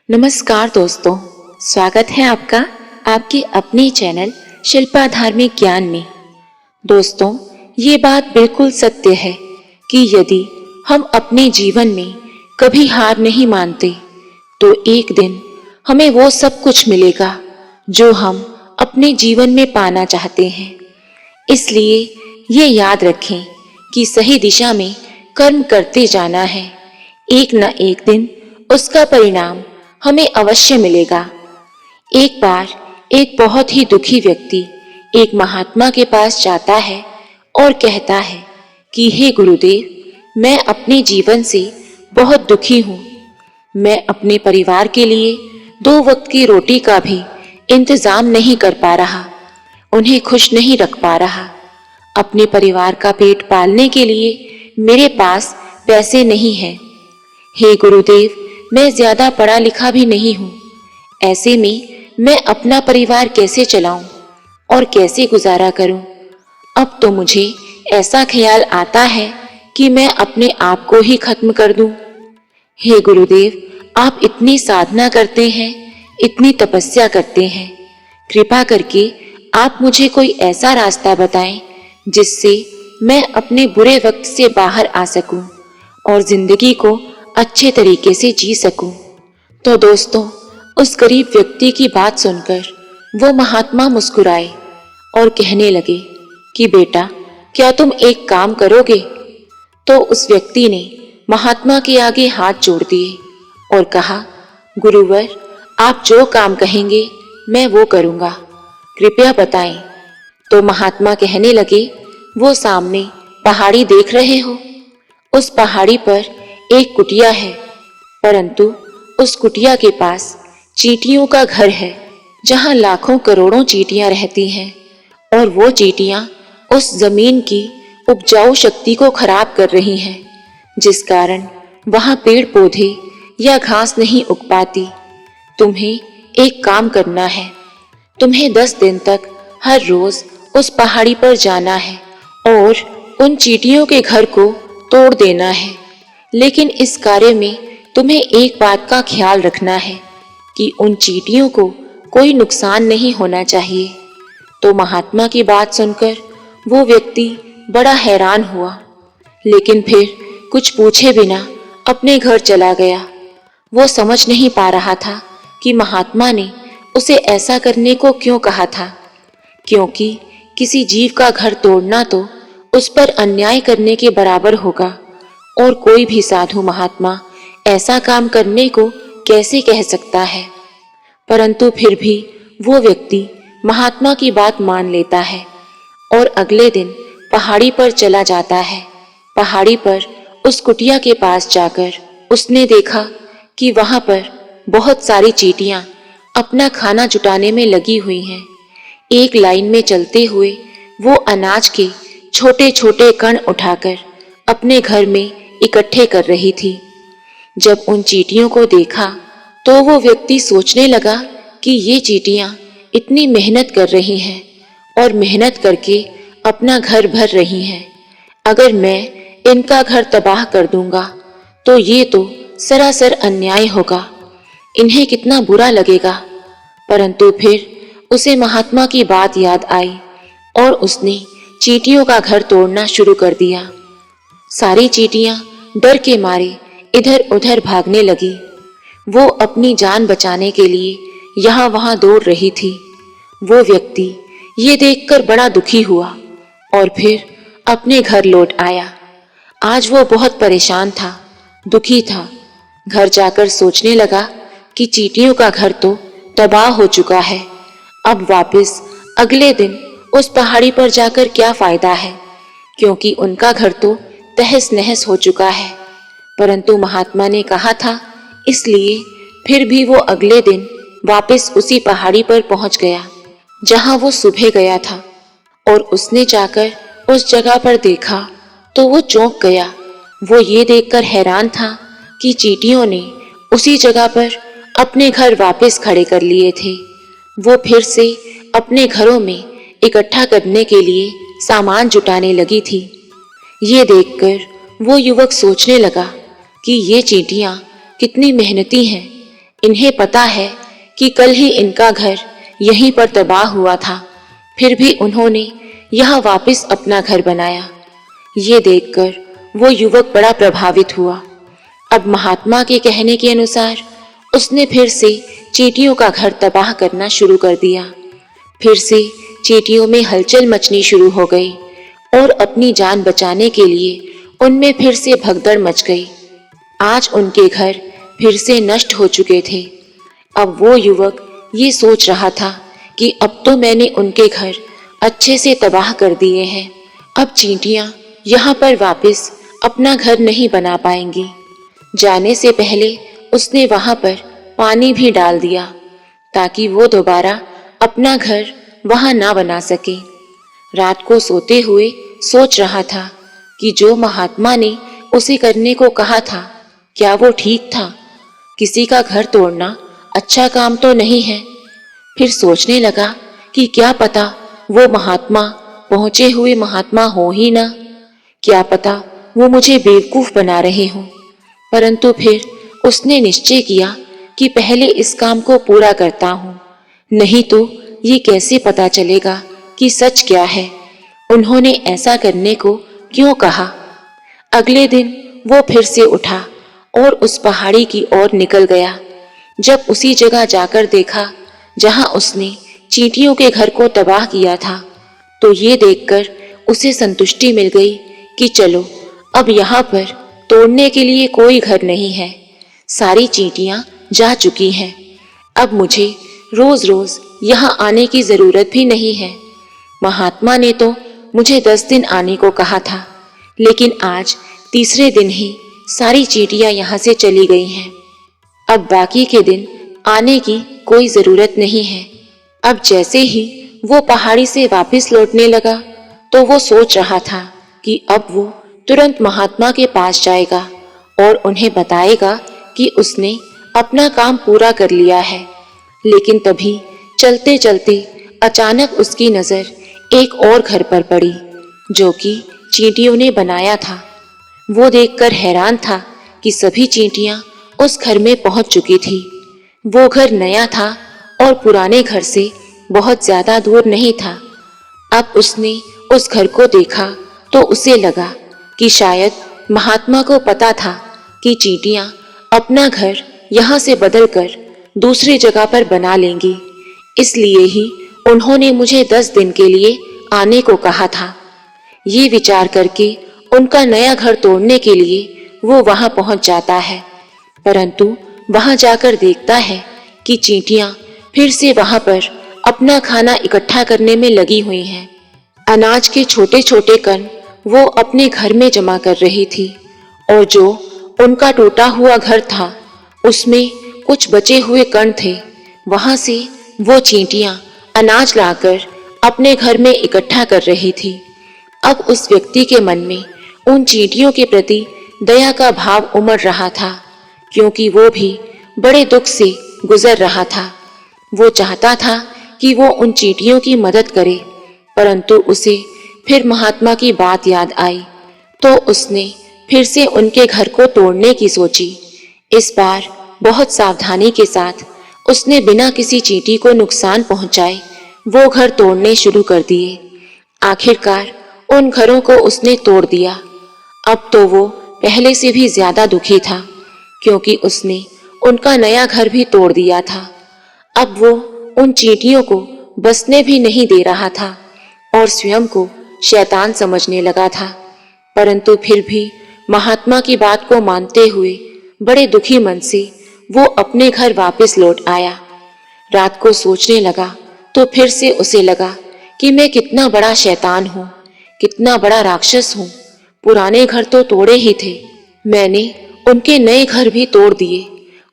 नमस्कार दोस्तों, स्वागत है आपका आपके अपने चैनल शिल्पा धार्मिक ज्ञान में। दोस्तों, ये बात बिल्कुल सत्य है कि यदि हम अपने जीवन में कभी हार नहीं मानते तो एक दिन हमें वो सब कुछ मिलेगा जो हम अपने जीवन में पाना चाहते हैं। इसलिए ये याद रखें कि सही दिशा में कर्म करते जाना है। एक न एक दिन उसका परिणाम हमें अवश्य मिलेगा। एक बार एक बहुत ही दुखी व्यक्ति एक महात्मा के पास जाता है और कहता है कि हे गुरुदेव, मैं अपने जीवन से बहुत दुखी हूँ। मैं अपने परिवार के लिए 2 वक्त की रोटी का भी इंतजाम नहीं कर पा रहा, उन्हें खुश नहीं रख पा रहा। अपने परिवार का पेट पालने के लिए मेरे पास पैसे नहीं हैं। हे गुरुदेव, मैं ज्यादा पढ़ा लिखा भी नहीं हूँ। ऐसे में मैं अपना परिवार कैसे चलाऊं और कैसे गुजारा करूं? अब तो मुझे ऐसा ख्याल आता है कि मैं अपने आप को ही खत्म कर दूं। हे गुरुदेव, आप इतनी साधना करते हैं, इतनी तपस्या करते हैं, कृपा करके आप मुझे कोई ऐसा रास्ता बताएं जिससे मैं अपने बुरे वक्त से बाहर आ सकूं और जिंदगी को अच्छे तरीके से जी सकूं। तो दोस्तों, उस गरीब व्यक्ति की बात सुनकर वो महात्मा मुस्कुराए और कहने लगे कि बेटा, क्या तुम एक काम करोगे? तो उस व्यक्ति ने महात्मा के आगे हाथ जोड़ दिए और कहा, गुरुवर, आप जो काम कहेंगे मैं वो करूँगा, कृपया बताएं। तो महात्मा कहने लगे, वो सामने पहाड़ी देख रहे हो? उस पहाड़ी पर एक कुटिया है, परंतु उस कुटिया के पास चींटियों का घर है जहां लाखों करोड़ों चींटियां रहती हैं और वो चींटियां उस जमीन की उपजाऊ शक्ति को खराब कर रही हैं, जिस कारण वहां पेड़ पौधे या घास नहीं उग पाती। तुम्हें एक काम करना है, तुम्हें 10 दिन तक हर रोज उस पहाड़ी पर जाना है और उन चींटियों के घर को तोड़ देना है। लेकिन इस कार्य में तुम्हें एक बात का ख्याल रखना है कि उन चींटियों को कोई नुकसान नहीं होना चाहिए। तो महात्मा की बात सुनकर वो व्यक्ति बड़ा हैरान हुआ, लेकिन फिर कुछ पूछे बिना अपने घर चला गया। वो समझ नहीं पा रहा था कि महात्मा ने उसे ऐसा करने को क्यों कहा था, क्योंकि किसी जीव का घर तोड़ना तो उस पर अन्याय करने के बराबर होगा और कोई भी साधु महात्मा ऐसा काम करने को कैसे कह सकता है। परंतु फिर भी वो व्यक्ति महात्मा की बात मान लेता है और अगले दिन पहाड़ी पर चला जाता है। पहाड़ी पर उस कुटिया के पास जाकर उसने देखा कि वहां पर बहुत सारी चींटियां अपना खाना जुटाने में लगी हुई हैं। एक लाइन में चलते हुए वो अनाज के छोटे छोटे कण उठाकर अपने घर में इकट्ठे कर रही थी। जब उन चींटियों को देखा तो वो व्यक्ति सोचने लगा कि ये चींटियां इतनी मेहनत कर रही हैं और मेहनत करके अपना घर भर रही हैं। अगर मैं इनका घर तबाह कर दूंगा तो ये तो सरासर अन्याय होगा, इन्हें कितना बुरा लगेगा। परंतु फिर उसे महात्मा की बात याद आई और उसने चींटियों का घर तोड़ना शुरू कर दिया। सारी चींटियां डर के मारे इधर उधर भागने लगी। वो अपनी जान बचाने के लिए यहाँ वहाँ दौड़ रही थी। वो व्यक्ति ये देखकर बड़ा दुखी हुआ और फिर अपने घर लौट आया। आज वो बहुत परेशान था, दुखी था। घर जाकर सोचने लगा कि चींटियों का घर तो तबाह हो चुका है, अब वापस अगले दिन उस पहाड़ी पर जाकर क्या फायदा है, क्योंकि उनका घर तो तहस नहस हो चुका है। परंतु महात्मा ने कहा था, इसलिए फिर भी वो अगले दिन वापस उसी पहाड़ी पर पहुंच गया जहां वो सुबह गया था और उसने जाकर उस जगह पर देखा तो वो चौंक गया। वो ये देखकर हैरान था कि चींटियों ने उसी जगह पर अपने घर वापस खड़े कर लिए थे। वो फिर से अपने घरों में इकट्ठा करने के लिए सामान जुटाने लगी थी। ये देखकर वो युवक सोचने लगा कि ये चींटियां कितनी मेहनती हैं, इन्हें पता है कि कल ही इनका घर यहीं पर तबाह हुआ था, फिर भी उन्होंने यहाँ वापस अपना घर बनाया। ये देखकर वो युवक बड़ा प्रभावित हुआ। अब महात्मा के कहने के अनुसार उसने फिर से चींटियों का घर तबाह करना शुरू कर दिया। फिर से चींटियों में हलचल मचनी शुरू हो गई और अपनी जान बचाने के लिए उनमें फिर से भगदड़ मच गई। आज उनके घर फिर से नष्ट हो चुके थे। अब वो युवक ये सोच रहा था कि अब तो मैंने उनके घर अच्छे से तबाह कर दिए हैं, अब चींटियां यहाँ पर वापस अपना घर नहीं बना पाएंगी। जाने से पहले उसने वहां पर पानी भी डाल दिया ताकि वो दोबारा अपना घर वहां ना बना सके। रात को सोते हुए सोच रहा था कि जो महात्मा ने उसे करने को कहा था, क्या वो ठीक था? किसी का घर तोड़ना अच्छा काम तो नहीं है। फिर सोचने लगा कि क्या पता वो महात्मा पहुंचे हुए महात्मा हो ही ना, क्या पता वो मुझे बेवकूफ बना रहे हों। परंतु फिर उसने निश्चय किया कि पहले इस काम को पूरा करता हूँ, नहीं तो ये कैसे पता चलेगा कि सच क्या है, उन्होंने ऐसा करने को क्यों कहा। अगले दिन वो फिर से उठा और उस पहाड़ी की ओर निकल गया। जब उसी जगह जाकर देखा जहां उसने चींटियों के घर को तबाह किया था, तो ये देखकर उसे संतुष्टि मिल गई कि चलो अब यहाँ पर तोड़ने के लिए कोई घर नहीं है, सारी चींटियां जा चुकी हैं। अब मुझे रोज रोज यहाँ आने की जरूरत भी नहीं है। महात्मा ने तो मुझे 10 दिन आने को कहा था, लेकिन आज तीसरे दिन ही सारी चींटियां यहाँ से चली गई हैं। अब बाकी के दिन आने की कोई जरूरत नहीं है। अब जैसे ही वो पहाड़ी से वापस लौटने लगा तो वो सोच रहा था कि अब वो तुरंत महात्मा के पास जाएगा और उन्हें बताएगा कि उसने अपना काम पूरा कर लिया है। लेकिन तभी चलते चलते अचानक उसकी नजर एक और घर पर पड़ी जो कि चींटियों ने बनाया था। वो देखकर हैरान था कि सभी चींटियां उस घर में पहुंच चुकी थी। वो घर नया था और पुराने घर से बहुत ज्यादा दूर नहीं था। अब उसने उस घर को देखा तो उसे लगा कि शायद महात्मा को पता था कि चींटियां अपना घर यहाँ से बदलकर दूसरी जगह पर बना लेंगी, इसलिए ही उन्होंने मुझे 10 दिन के लिए आने को कहा था। ये विचार करके उनका नया घर तोड़ने के लिए वो वहां पहुंच जाता है, परंतु वहां जाकर देखता है कि चींटियां फिर से वहां पर अपना खाना इकट्ठा करने में लगी हुई हैं। अनाज के छोटे छोटे कण वो अपने घर में जमा कर रही थी और जो उनका टूटा हुआ घर था उसमें कुछ बचे हुए कण थे। वहां से वो चींटियां अनाज लाकर अपने घर में इकट्ठा कर रही थी। अब उस व्यक्ति के मन में उन चींटियों के प्रति दया का भाव उमड़ रहा था, क्योंकि वो भी बड़े दुख से गुजर रहा था। वो चाहता था कि वो उन चींटियों की मदद करे, परंतु उसे फिर महात्मा की बात याद आई तो उसने फिर से उनके घर को तोड़ने की सोची। इस बार बहुत सावधानी के साथ उसने बिना किसी चींटी को नुकसान पहुंचाए वो घर तोड़ने शुरू कर दिए। आखिरकार उन घरों को उसने तोड़ दिया। अब तो वो पहले से भी ज्यादा दुखी था, क्योंकि उसने उनका नया घर भी तोड़ दिया था। अब वो उन चींटियों को बसने भी नहीं दे रहा था और स्वयं को शैतान समझने लगा था। परंतु फिर भी महात्मा की बात को मानते हुए बड़े दुखी मन से वो अपने घर वापस लौट आया। रात को सोचने लगा तो फिर से उसे लगा कि मैं कितना बड़ा शैतान हूँ, कितना बड़ा राक्षस हूँ। पुराने घर तो तोड़े ही थे, मैंने उनके नए घर भी तोड़ दिए।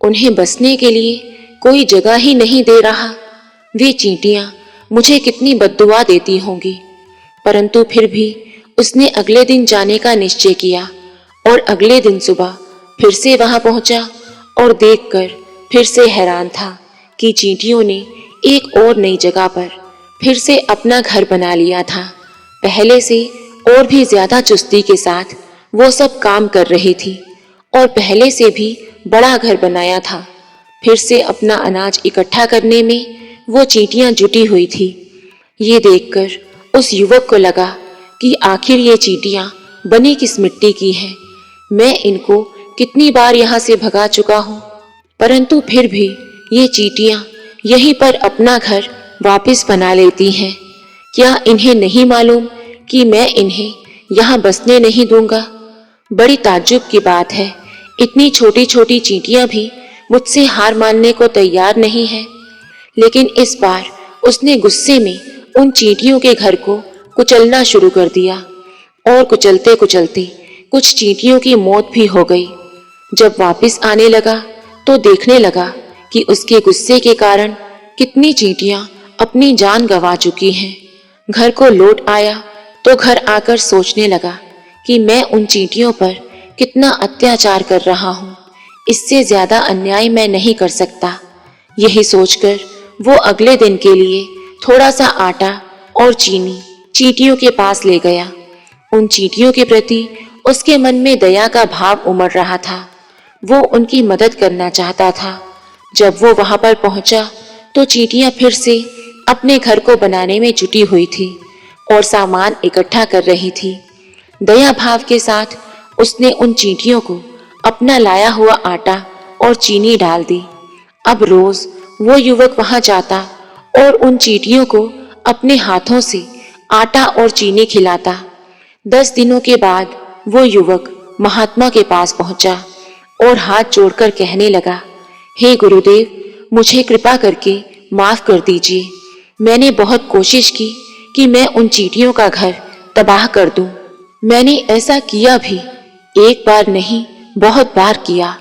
उन्हें बसने के लिए कोई जगह ही नहीं दे रहा। वे चींटियां मुझे कितनी बद्दुआ देती होंगी। परंतु फिर भी उसने अगले दिन जाने का निश्चय किया और अगले दिन सुबह फिर से वहां पहुंचा और देखकर फिर से हैरान था कि चींटियों ने एक और नई जगह पर फिर से अपना घर बना लिया था। पहले से और भी ज्यादा चुस्ती के साथ वो सब काम कर रही थी और पहले से भी बड़ा घर बनाया था। फिर से अपना अनाज इकट्ठा करने में वो चींटियां जुटी हुई थी। ये देखकर उस युवक को लगा कि आखिर ये चींटियां बनी किस मिट्टी की हैं। मैं इनको कितनी बार यहाँ से भगा चुका हूँ, परंतु फिर भी ये चींटियां यहीं पर अपना घर वापस बना लेती हैं। क्या इन्हें नहीं मालूम कि मैं इन्हें यहाँ बसने नहीं दूंगा? बड़ी ताज्जुब की बात है, इतनी छोटी छोटी चींटियां भी मुझसे हार मानने को तैयार नहीं है। लेकिन इस बार उसने गुस्से में उन चींटियों के घर को कुचलना शुरू कर दिया और कुचलते कुचलते कुछ चींटियों की मौत भी हो गई। जब वापस आने लगा तो देखने लगा कि उसके गुस्से के कारण कितनी चींटियां अपनी जान गंवा चुकी हैं। घर को लौट आया तो घर आकर सोचने लगा कि मैं उन चींटियों पर कितना अत्याचार कर रहा हूँ। इससे ज्यादा अन्याय मैं नहीं कर सकता। यही सोचकर वो अगले दिन के लिए थोड़ा सा आटा और चीनी चींटियों के पास ले गया। उन चींटियों के प्रति उसके मन में दया का भाव उमड़ रहा था। वो उनकी मदद करना चाहता था। जब वो वहां पर पहुंचा तो चींटियां फिर से अपने घर को बनाने में जुटी हुई थी और सामान इकट्ठा कर रही थी। दया भाव के साथ उसने उन चींटियों को अपना लाया हुआ आटा और चीनी डाल दी। अब रोज वो युवक वहां जाता और उन चींटियों को अपने हाथों से आटा और चीनी खिलाता। 10 दिनों के बाद वो युवक महात्मा के पास पहुंचा और हाथ जोड़कर कहने लगा, हे गुरुदेव, मुझे कृपा करके माफ कर दीजिए। मैंने बहुत कोशिश की कि मैं उन चींटियों का घर तबाह कर दूं। मैंने ऐसा किया भी, एक बार नहीं बहुत बार किया,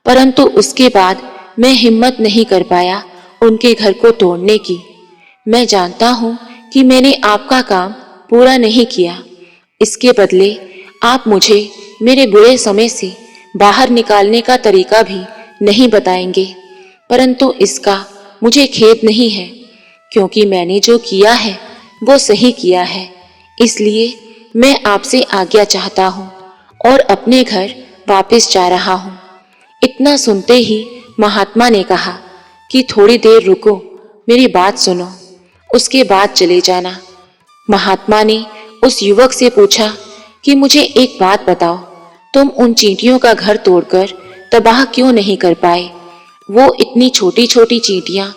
परंतु उसके बाद मैं हिम्मत नहीं कर पाया उनके घर को तोड़ने की। मैं जानता हूँ कि मैंने आपका काम पूरा नहीं किया। इसके बदले आप मुझे मेरे बुरे समय से बाहर निकालने का तरीका भी नहीं बताएंगे, परंतु इसका मुझे खेद नहीं है, क्योंकि मैंने जो किया है वो सही किया है। इसलिए मैं आपसे आज्ञा चाहता हूँ और अपने घर वापस जा रहा हूँ। इतना सुनते ही महात्मा ने कहा कि थोड़ी देर रुको, मेरी बात सुनो, उसके बाद चले जाना। महात्मा ने उस युवक से पूछा कि मुझे एक बात बताओ, तुम उन चींटियों का घर तोड़कर तबाह क्यों नहीं कर पाए? वो इतनी छोटी छोटी चींटियां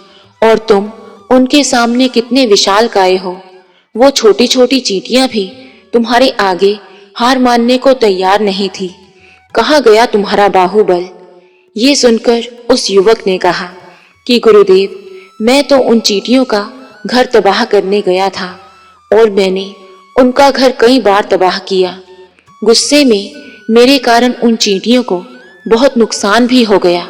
और तुम उनके सामने कितने विशालकाय हो। वो छोटी छोटी चींटियां भी तुम्हारे आगे हार मानने को तैयार नहीं थी। कहाँ गया तुम्हारा बाहुबल? ये सुनकर उस युवक ने कहा कि गुरुदेव, मैं तो उन चींटियों का घर तबाह करने गया था और मैंने उनका घर कई बार तबाह किया। गुस्से में मेरे कारण उन चींटियों को बहुत नुकसान भी हो गया,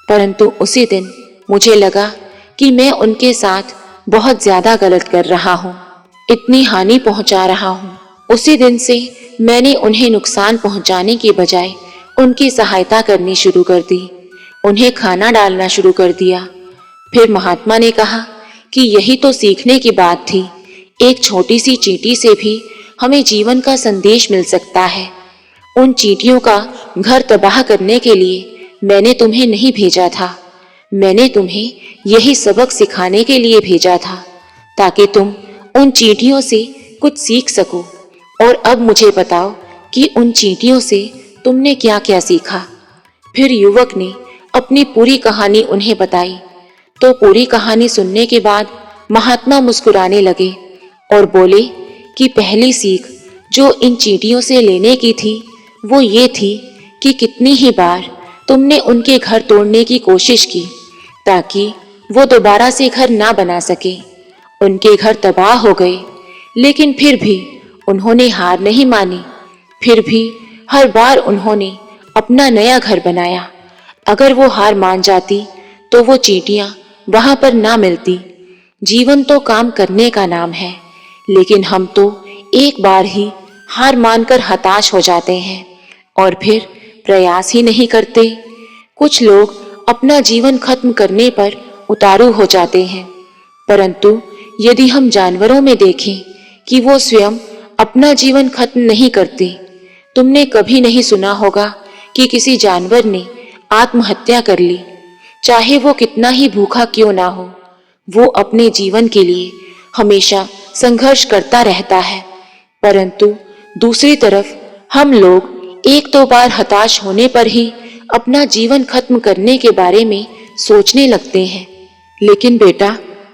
परंतु उसी दिन मुझे लगा कि मैं उनके साथ बहुत ज्यादा गलत कर रहा हूँ, इतनी हानि पहुँचा रहा हूँ। उसी दिन से मैंने उन्हें नुकसान पहुँचाने के बजाय उनकी सहायता करनी शुरू कर दी, उन्हें खाना डालना शुरू कर दिया। फिर महात्मा ने कहा कि यही तो सीखने की बात थी। एक छोटी सी चींटी से भी हमें जीवन का संदेश मिल सकता है। उन चींटियों का घर तबाह करने के लिए मैंने तुम्हें नहीं भेजा था। मैंने तुम्हें यही सबक सिखाने के लिए भेजा था, ताकि तुम उन चींटियों से कुछ सीख सको। और अब मुझे बताओ कि उन चींटियों से तुमने क्या क्या सीखा? फिर युवक ने अपनी पूरी कहानी उन्हें बताई। तो पूरी कहानी सुनने के बाद महात्मा मुस्कुराने लगे और बोले कि पहली सीख जो इन चींटियों से लेने की थी वो ये थी कि कितनी ही बार तुमने उनके घर तोड़ने की कोशिश की ताकि वो दोबारा से घर ना बना सके। उनके घर तबाह हो गए, लेकिन फिर भी उन्होंने हार नहीं मानी। फिर भी हर बार उन्होंने अपना नया घर बनाया। अगर वो हार मान जाती तो वो चींटियां वहां पर ना मिलती। जीवन तो काम करने का नाम है, लेकिन हम तो एक बार ही हार मानकर हताश हो जाते हैं और फिर प्रयास ही नहीं करते। कुछ लोग अपना जीवन खत्म करने पर उतारू हो जाते हैं, परंतु यदि हम जानवरों में देखें कि वो स्वयं अपना जीवन खत्म नहीं करते। तुमने कभी नहीं सुना होगा कि किसी जानवर ने आत्महत्या कर ली। चाहे वो कितना ही भूखा क्यों ना हो। वो अपने जीवन के लिए हमेशा संघर्ष करता रहता है, परंतु दूसरी तरफ हम लोग एक दो बार हताश होने पर ही अपना जीवन खत्म करने के बारे में सोचने लगते हैं। लेकिन बेटा,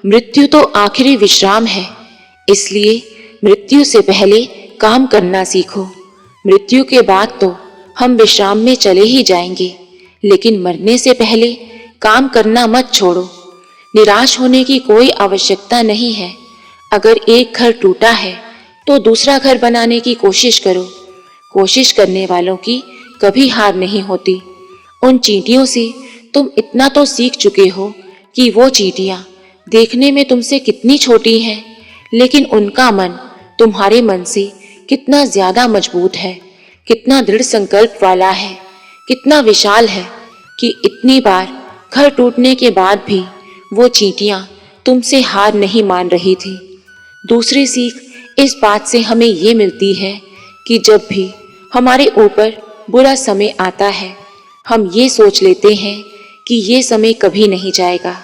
मृत्यु तो आखिरी विश्राम है, इसलिए मृत्यु से पहले काम करना सीखो। मृत्यु के बाद तो हम विश्राम में चले ही जाएंगे, लेकिन मरने से पहले काम करना मत छोड़ो। निराश होने की कोई आवश्यकता नहीं है। अगर एक घर टूटा है तो दूसरा घर बनाने की कोशिश करो। कोशिश करने वालों की कभी हार नहीं होती। उन चींटियों से तुम इतना तो सीख चुके हो कि वो चींटियां देखने में तुमसे कितनी छोटी हैं, लेकिन उनका मन तुम्हारे मन से कितना ज्यादा मजबूत है, कितना दृढ़ संकल्प वाला है, कितना विशाल है कि इतनी बार घर टूटने के बाद भी वो चींटियां तुमसे हार नहीं मान रही थी। दूसरी सीख इस बात से हमें ये मिलती है कि जब भी हमारे ऊपर बुरा समय आता है, हम ये सोच लेते हैं कि ये समय कभी नहीं जाएगा,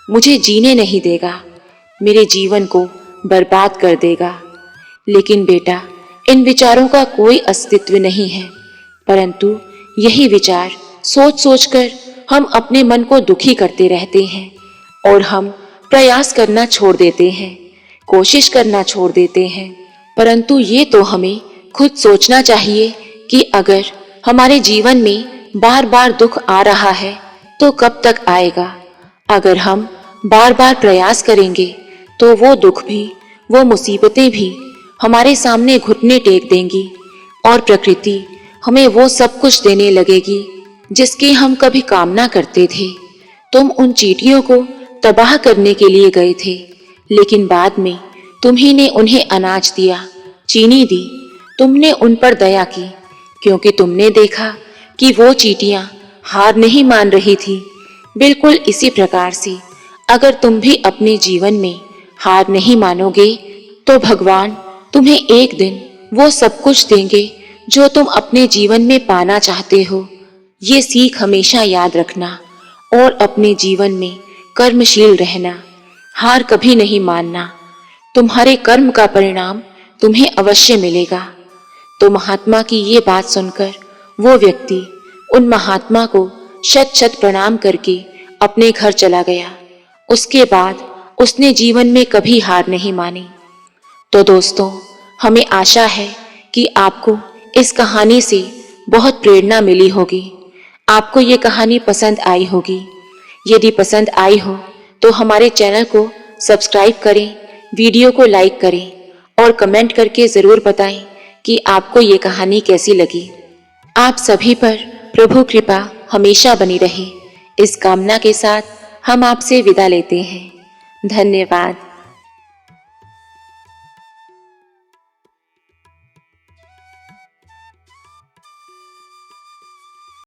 मुझे जीने नहीं देगा, मेरे जीवन को बर्बाद कर देगा। लेकिन बेटा, इन विचारों का कोई अस्तित्व नहीं है, परंतु यही विचार सोच सोचकर हम अपने मन को दुखी करते रहते हैं और हम प्रयास करना छोड़ देते हैं, कोशिश करना छोड़ देते हैं। परंतु ये तो हमें खुद सोचना चाहिए कि अगर हमारे जीवन में बार बार दुख आ रहा है तो कब तक आएगा। अगर हम बार बार प्रयास करेंगे तो वो दुख भी, वो मुसीबतें भी हमारे सामने घुटने टेक देंगी और प्रकृति हमें वो सब कुछ देने लगेगी जिसकी हम कभी कामना करते थे। तुम उन चींटियों को तबाह करने के लिए गए थे, लेकिन बाद में तुम्ही ने उन्हें अनाज दिया, चीनी दी। तुमने उन पर दया की क्योंकि तुमने देखा कि वो चींटियां हार नहीं मान रही थी। बिल्कुल इसी प्रकार से अगर तुम भी अपने जीवन में हार नहीं मानोगे तो भगवान तुम्हें एक दिन वो सब कुछ देंगे जो तुम अपने जीवन में पाना चाहते हो। ये सीख हमेशा याद रखना और अपने जीवन में कर्मशील रहना, हार कभी नहीं मानना। तुम्हारे कर्म का परिणाम तुम्हें अवश्य मिलेगा। तो महात्मा की ये बात सुनकर वो व्यक्ति उन महात्मा को शत शत प्रणाम करके अपने घर चला गया। उसके बाद उसने जीवन में कभी हार नहीं मानी। तो दोस्तों, हमें आशा है कि आपको इस कहानी से बहुत प्रेरणा मिली होगी। आपको ये कहानी पसंद आई होगी। यदि पसंद आई हो तो हमारे चैनल को सब्सक्राइब करें, वीडियो को लाइक करें और कमेंट करके ज़रूर बताएं कि आपको ये कहानी कैसी लगी। आप सभी पर प्रभु कृपा हमेशा बनी रहे, इस कामना के साथ हम आपसे विदा लेते हैं। धन्यवाद।